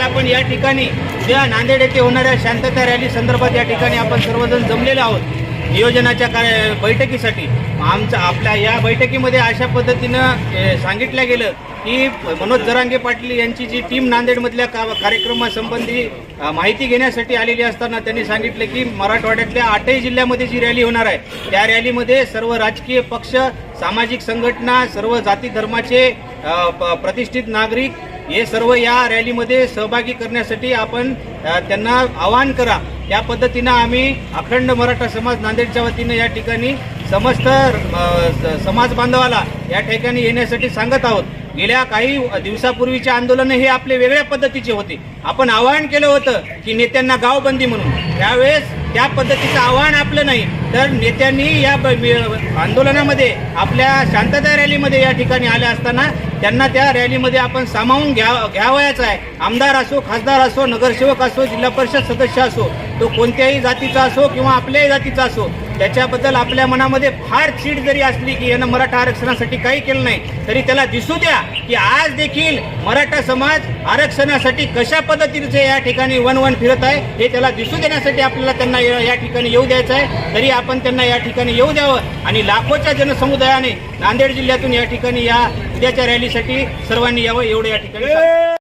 आपण या ठिकाणी ज्या नांदेड येथे होणाऱ्या शांतता रॅली संदर्भात या ठिकाणी आपण सर्वजण जमलेलो आहोत नियोजनाच्या बैठकीसाठी। आपल्या या बैठकीमध्ये अशा पद्धतीनं सांगितलं गेलं की मनोज जरांगे पाटील यांची जी टीम नांदेडमधल्या कार्यक्रमासंबंधी माहिती घेण्यासाठी आलेली असताना त्यांनी सांगितले की मराठवाड्यातल्या 8ही जिल्ह्यामध्ये जी रॅली होणार आहे त्या रॅलीमध्ये सर्व राजकीय पक्ष, सामाजिक संघटना, सर्व जाती धर्माचे प्रतिष्ठित नागरिक हे सर्व या रॅलीमध्ये सहभागी करण्यासाठी आपण त्यांना आवाहन करा। त्या पद्धतीनं आम्ही अखंड मराठा समाज नांदेडच्या वतीनं या ठिकाणी समस्त समाज बांधवाला या ठिकाणी येण्यासाठी सांगत आहोत। गेल्या काही दिवसापूर्वीचे आंदोलन हे आपले वेगळ्या पद्धतीचे होते। आपण आवाहन केलं होतं की नेत्यांना गावबंदी म्हणून, त्यावेळेस त्या पद्धतीचं आवाहन आपलं नाही तर नेत्यांनी या आंदोलनामध्ये आपल्या शांतता रॅलीमध्ये या ठिकाणी आले असताना त्यांना त्या रॅलीमध्ये आपण सामावून घ्यावयाचं आहे। आमदार असो, खासदार असो, नगरसेवक असो, जिल्हा परिषद सदस्य असो, तो कोणत्याही जातीचा असो किंवा आपल्याही जातीचा असो, त्याच्याबद्दल आपल्या मनामध्ये फार चीड जरी असली की यानं मराठा आरक्षणासाठी काही केलं नाही तरी त्याला दिसू द्या की आज देखील मराठा समाज आरक्षणासाठी कशा पद्धतीचे या ठिकाणी वन फिरत आहे हे त्याला दिसू देण्यासाठी आपल्याला त्यांना या ठिकाणी येऊ द्यायचं आहे। तरी आपण त्यांना या ठिकाणी येऊ द्यावं आणि लाखोच्या जनसमुदायाने नांदेड जिल्ह्यातून या ठिकाणी या उद्याच्या रॅलीसाठी सर्वांनी यावं एवढे या ठिकाणी